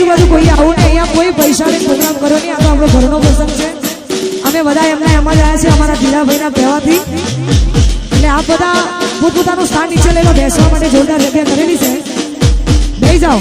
આજુબાજુ કોઈ આવું ને અહીંયા કોઈ પૈસાને પ્રોગ્રામ કરો નહીં. આ તો આપણો ઘરનો પ્રસંગ છે. અમે બધા એમના એમ જ આવ્યા છે અમારા ધીરાભાઈના કહેવાથી. એટલે આ બધા પોતપોતાનું સ્થાન નીચે લઈ લો. બેસવા માટે જોરદાર જગ્યા કરેલી છે. બેસી જાઓ.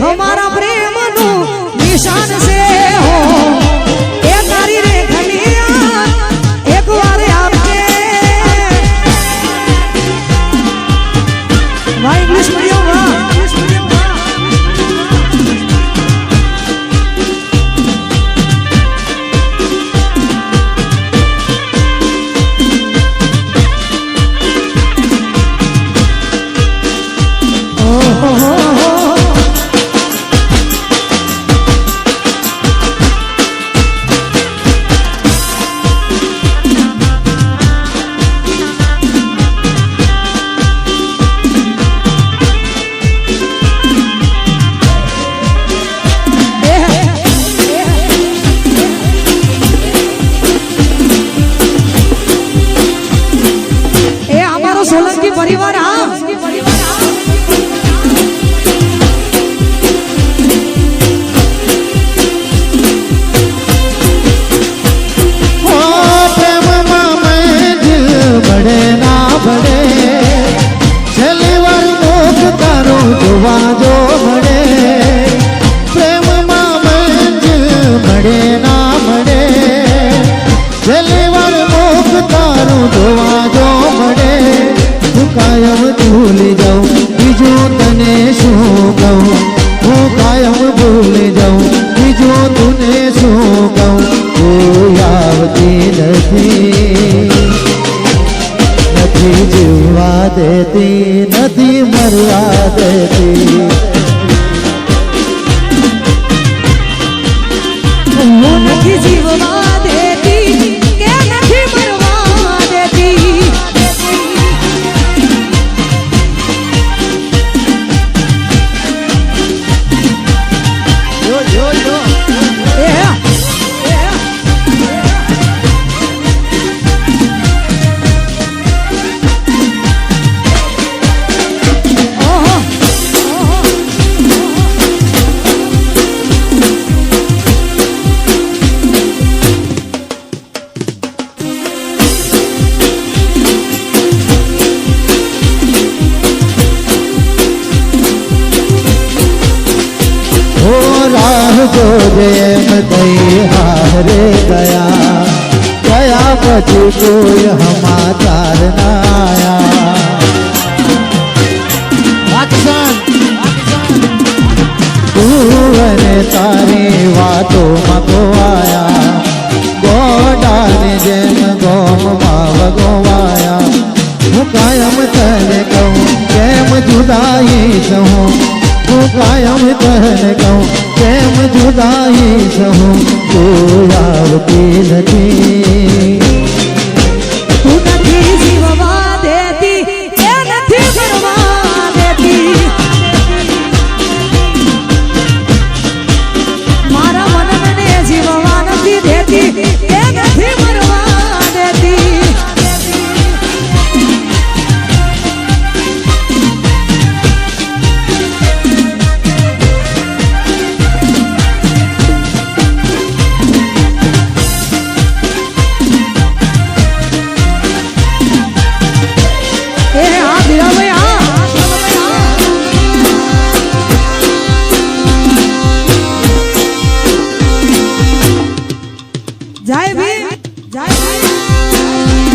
हमारा प्रेम नु निशान से हो ए तारी रे खलिया एक बार आपके भाई इंग्लिश मीडियम वाह सोलंकी परिवार प्रेम में दिल बड़े ना बड़े छली वर मोख तारो जोवा जो बड़े प्रेम में दिल बड़े ना बड़े छली वर मोख तारो जोवा जो बड़े कायम भूल जाऊं बीजो तने शो कहूं वो कायम भूल जाऊं बीजो तने शो कहूं वो आवती નથી જીવવા દેતી નથી મરવા દેતી નથી જીવવા દેતી કે નથી મરવા દેતી जो जेम दई हारे गया गया पछी कोई समाचार न आया तूने तारी वातों मको आया गोडा ने जेम गोम माव गोवाया हूँ कायम तने कहूँ केम जुदाई सहूँ कायम तने कहूँ केम जुदाई सहूँ तू आवती नहीं જય ભીમ જય ભીમ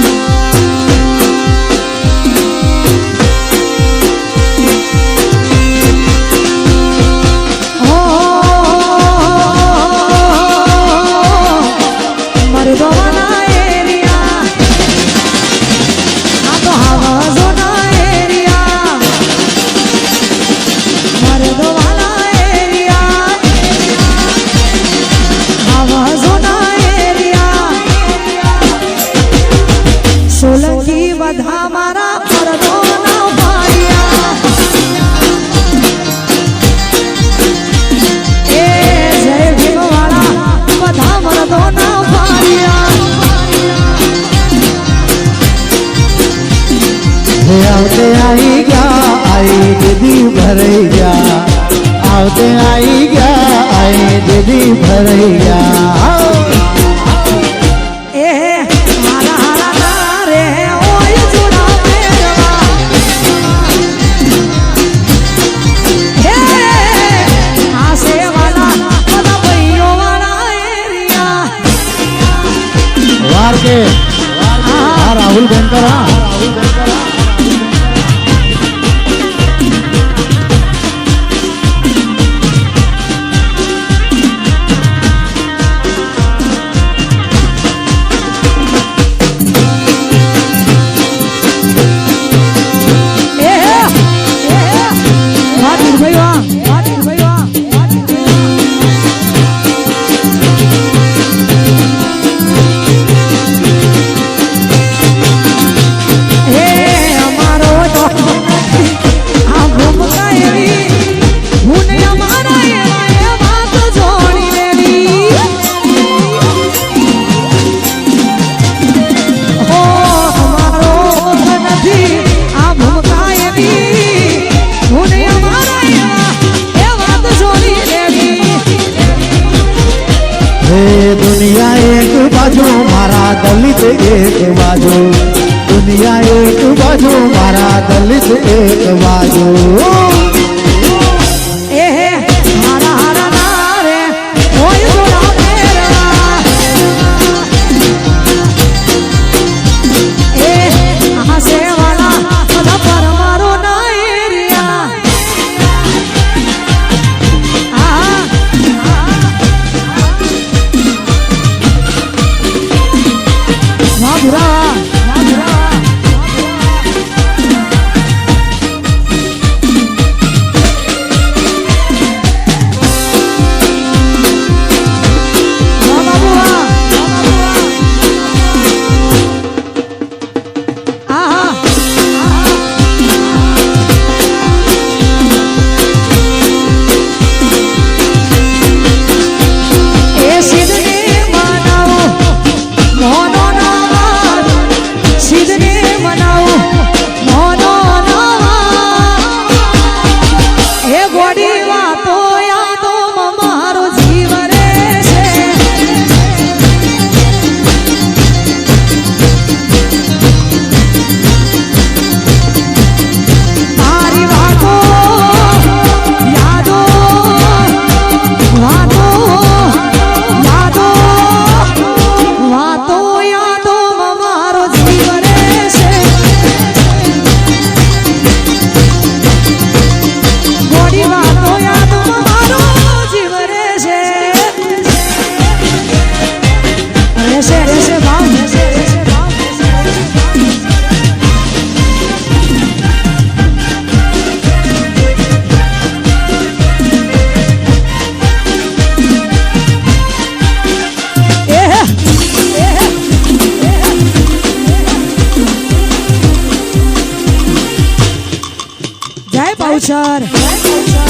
સોલંકી બધા મારા મરદોના ભાઈયા એ જય ભીમ વાળા બધા મરદોના ભાઈયા આવતે આવી ગયા આઈ દીદી ભરાઈ ગયા આવતે આવી ગયા આઈ દીદી ભરાઈ ગયા રાહુલ બેનકર दुनिया एक बाजू मारा दलित एक बाजू दुनिया एक बाजू मारा दलित एक बाजू જય પાઉછર